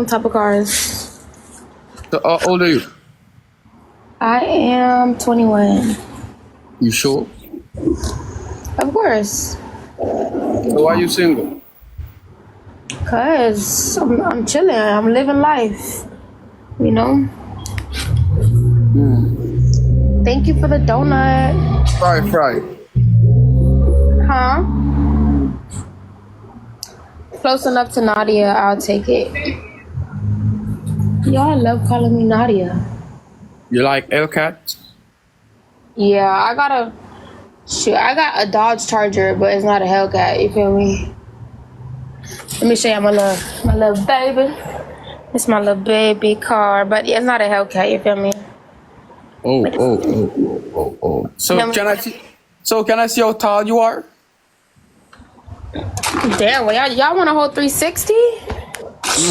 type of cars. So how old are you? I am 21. You sure? Of course. So why are you single? Cause I'm chilling. I'm living life. You know? Thank you for the donut. Fry. Huh? Close enough to Nadia, I'll take it. Y'all love calling me Nadia. You like Hellcat? Yeah, I got a Dodge Charger, but it's not a Hellcat, you feel me? Let me show you my little baby. It's my little baby car, but it's not a Hellcat, you feel me? Oh. So Yeah, can I see how tall you are? Damn, well, y'all want a whole 360?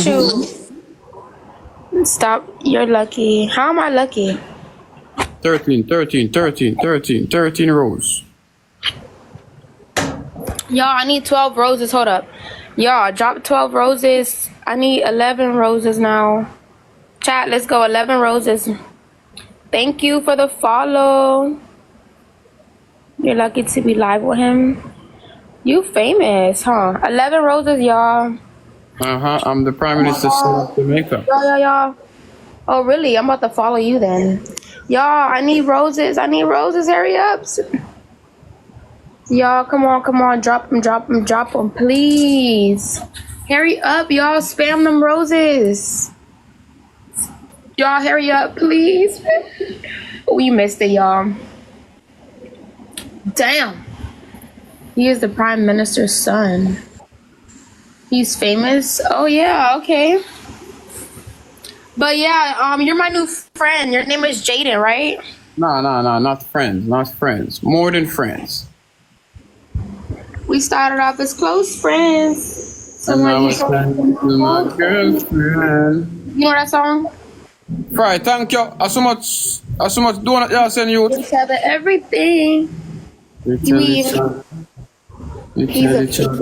Shoot. Stop. You're lucky. How am I lucky? 13 rows. Y'all, I need 12 roses. Hold up. Y'all, drop 12 roses. I need 11 roses now. Chat, let's go. 11 roses. Thank you for the follow. You're lucky to be live with him. You famous, huh? 11 roses, y'all. I'm the Prime Minister's son of Jamaica. Y'all. Oh, really? I'm about to follow you then. Y'all, I need roses. Hurry up. Y'all, come on. Drop them, please. Hurry up, y'all. Spam them roses. Y'all, hurry up, please. We missed it, y'all. Damn. He is the Prime Minister's son. He's famous. Oh, yeah, okay. But yeah, you're my new friend. Your name is Jayden, right? No, not friends. More than friends. We started off as close friends. And I was friends with my girlfriend. You know that song? Right, thank you. As so much donut y'all send you. Each other everything. You tell each other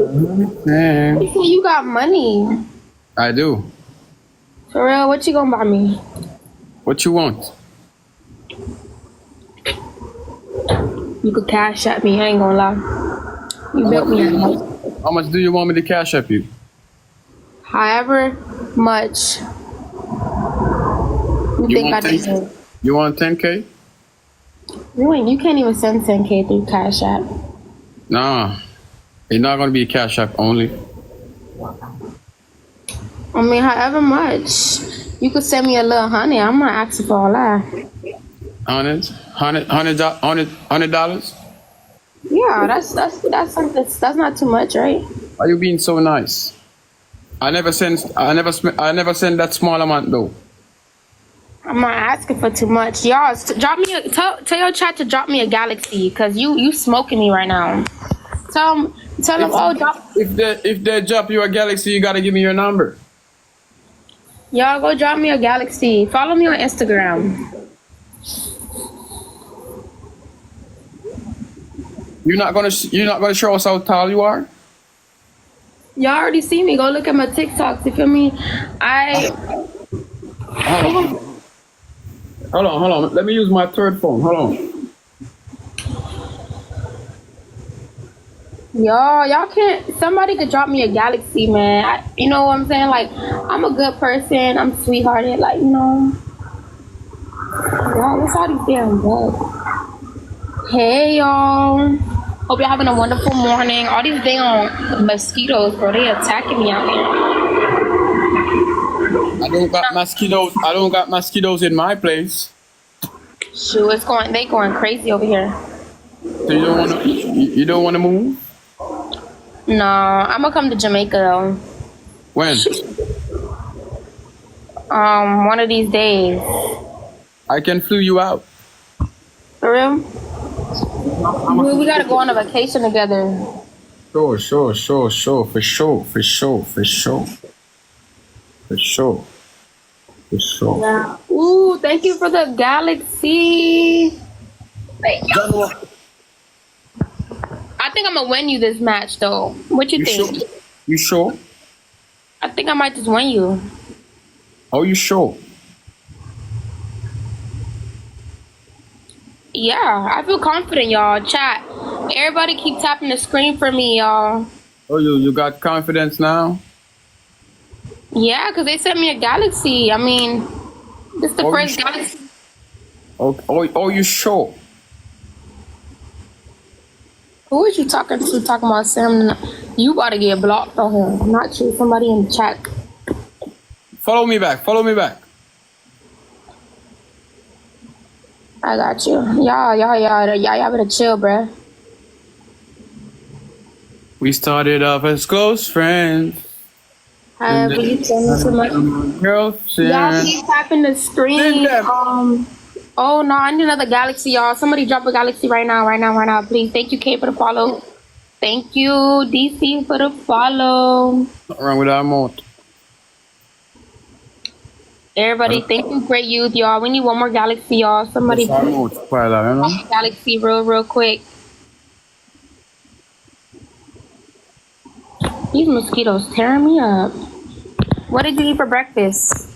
everything. You say you got money. I do. For real, what you gonna buy me? What you want? You could cash at me, I ain't gonna lie. You built me a house. How much do you want me to cash up you? However much you think I deserve. You want 10K? You can't even send 10K through Cash App. Nah. It's not gonna be cash app only. I mean, however much. You could send me a little honey. I'm not asking for all that. $100? Yeah, that's something. That's not too much, right? Why you being so nice? I never send that small amount though. I'm not asking for too much. Y'all, drop me tell your chat to drop me a galaxy, cause you smoking me right now. Tell them drop. If they drop you a galaxy, you gotta give me your number. Y'all go drop me a galaxy. Follow me on Instagram. You're not gonna show us how tall you are? Y'all already see me. Go look at my TikToks. You feel me? Hold on. Let me use my third phone. Hold on. Y'all can't. Somebody could drop me a galaxy, man. You know what I'm saying? Like, I'm a good person. I'm sweethearted. Like, you know. Y'all, what's all these damn bugs? Hey, y'all. Hope y'all having a wonderful morning. All these damn mosquitoes, bro. They attacking me out here. I don't got mosquitoes in my place. Shoot, they going crazy over here. So you don't wanna move? No, I'm gonna come to Jamaica though. When? One of these days. I can flew you out. For real? We gotta go on a vacation together. Sure. For sure. Yeah. Ooh, thank you for the galaxy. Thank you. I think I'm gonna win you this match though. What you think? Sure? You sure? I think I might just win you. Are you sure? Yeah, I feel confident, y'all. Chat. Everybody keep tapping the screen for me, y'all. Oh, you got confidence now? Yeah, because they sent me a galaxy. I mean, this is the Are you first sure? galaxy. Are you sure? Who is you talking to? Talking about Sam? You gotta get blocked on him. Not you. Somebody in the chat. Follow me back. Follow me back. I got you. Y'all better chill, bruh. We started off as close friends. And However, you then tell me too much. Y'all girlfriend. keep tapping the Send screen. them. Oh no, I need another galaxy, y'all. Somebody drop a galaxy right now, please. Thank you, K, for the follow. Thank you, DC, for the follow. Nothing wrong with our mouth. Everybody, thank you, great youth, y'all. We need one more galaxy, y'all. Somebody That's our put mouth, spoiler, you know? galaxy real quick. These mosquitoes tearing me up. What did you eat for breakfast?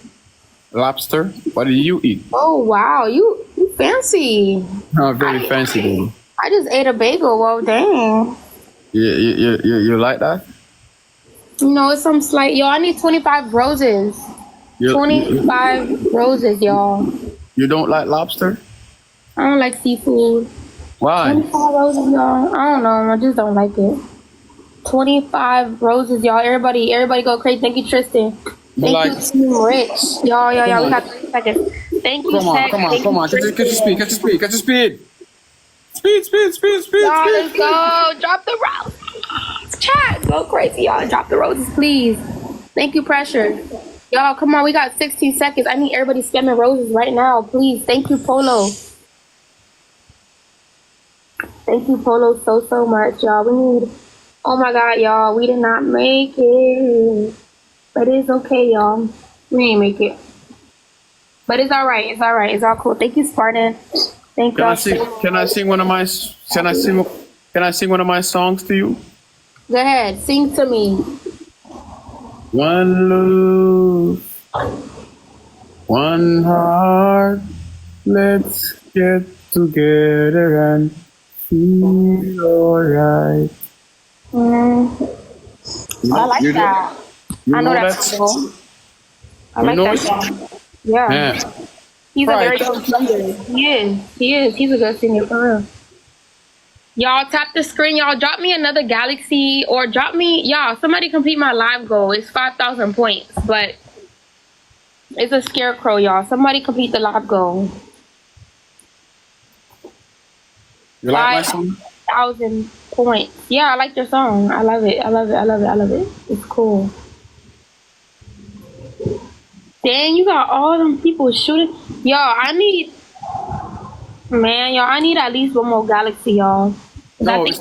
Lobster. What do you eat? Oh wow, you fancy. Oh, very fancy, baby. I just ate a bagel. Well, dang. You like that? No, it's some slight. Yo, I need 25 roses. You 25 roses, y'all. you don't like lobster? I don't like seafood. Why? 25 roses, y'all. I don't know. I just don't like it. 25 roses, y'all. Everybody go crazy. Thank you, Tristan. Thank Like, you, Team Rich. Y'all. Come We on. got 30 seconds. Thank you, Come on, Tech. come on, Thank come you, on. Catch your Tristan. speed, catch your speed, catch your speed. Speed. Y'all, let's go. Drop the roses. Chat. Go crazy, y'all. Drop the roses, please. Thank you, Pressure. Y'all, come on. We got 16 seconds. I need everybody spamming roses right now, please. Thank you, Polo. Thank you, Polo, so much, y'all. We need... Oh, my God, y'all. We did not make it. But it's okay, y'all. We didn't make it. But it's all right. It's all right. It's all cool. Thank you, Spartan. Thank Can I y'all. sing? Can I sing one of my? Can I sing? Can I sing one of my songs to you? Go ahead. Sing to me. One love, one heart. Let's get together and feel alright. I like You know, that. you I know know that that? song. I You like know that it? song. Yeah. Yeah. He's a very Right. good singer. He is. He's a good singer for real. Y'all tap the screen. Y'all drop me another galaxy or drop me. Y'all, somebody complete my live goal. It's 5,000 points, but it's a scarecrow, y'all. Somebody complete the live goal. You like my song? 5,000 points. Yeah, I like your song. I love it. It's cool. Dang, you got all them people shooting. Y'all, I need at least one more galaxy, y'all. 'Cause I No, think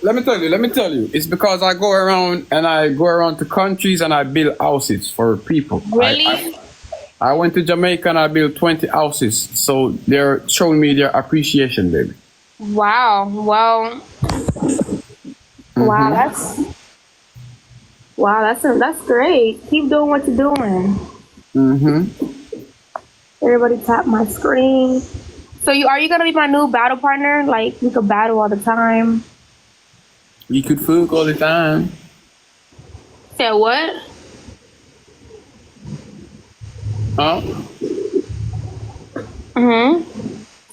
let me tell you. It's because I go around to countries and I build houses for people. really. I went to Jamaica and I built 20 houses. So they're showing me their appreciation, baby. Wow. Well, wow, that's great. Keep doing what you're doing. Everybody tap my screen. So are you gonna be my new battle partner? Like we could battle all the time. We could fuck all the time. Said what? Huh?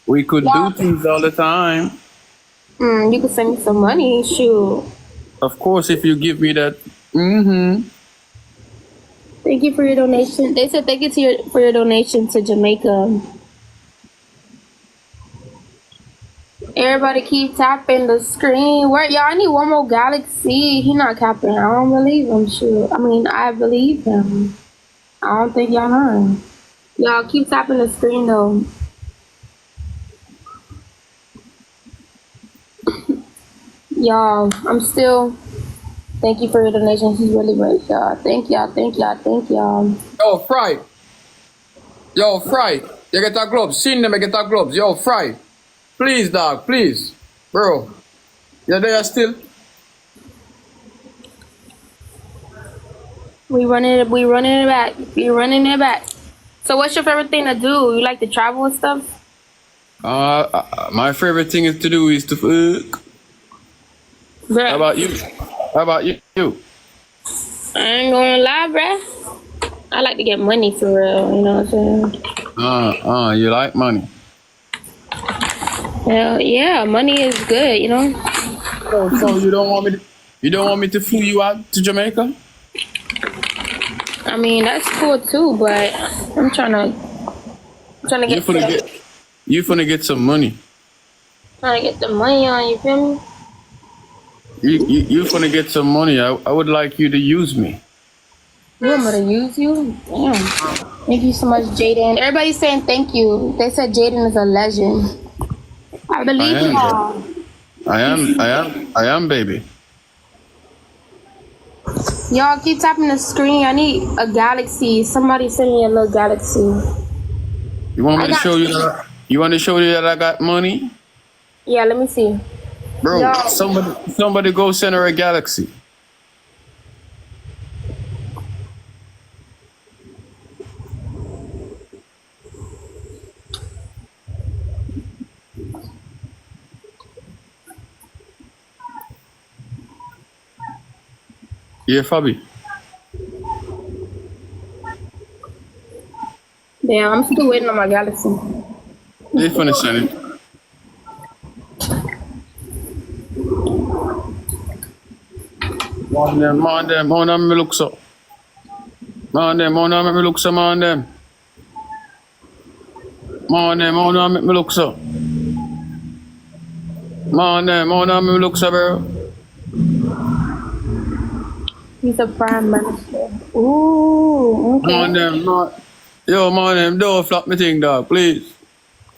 We could Yeah. do things all the time. You could send me some money. Shoot. Of course, if you give me that. Thank you for your donation. They said thank you for your donation to Jamaica. Everybody keep tapping the screen. Where y'all? I need one more galaxy. He not capping. I don't believe him. Shoot. I mean, I believe him. I don't think y'all lying. Y'all keep tapping the screen though. Y'all, I'm still. Thank you for your donation. He's really great, y'all. Thank y'all. Yo, Fry. You get a gloves. Seen them, I get a gloves. Yo, Fry. Please, dog. Please. Bro. You there still? We running it back. So what's your favorite thing to do? You like to travel and stuff? My favorite thing is to do is to fuck. Bruh, How about you? How about you? I ain't gonna lie, bruh. I like to get money for real, you know what I'm saying? You like money. Hell yeah, money is good, you know? So you don't want me to flew you out to Jamaica? I mean, that's cool too, but I'm trying to You finna get some money. trying to get the money on, you feel me? You finna get some money. I would like you to use me. You want me to use you? Damn. Thank you so much, Jayden. Everybody's saying thank you. They said Jayden is a legend. I believe I am. y'all. I am, baby. Y'all keep tapping the screen. I need a galaxy. Somebody send me a little galaxy. You want me I to got- show you that? You want to show you that I got money, Yeah, let me see. bro? Yo. Somebody go send her a galaxy. Yeah, Fabi. Damn, I'm still waiting on my galaxy. They finna send it. Man them, me look so. Man them, me look so, man them. Man them, me look so. Man them, me look so, bro. He's a prime minister. Ooh, okay. Man them, man. Yo, man them, don't flop me thing, dog, please.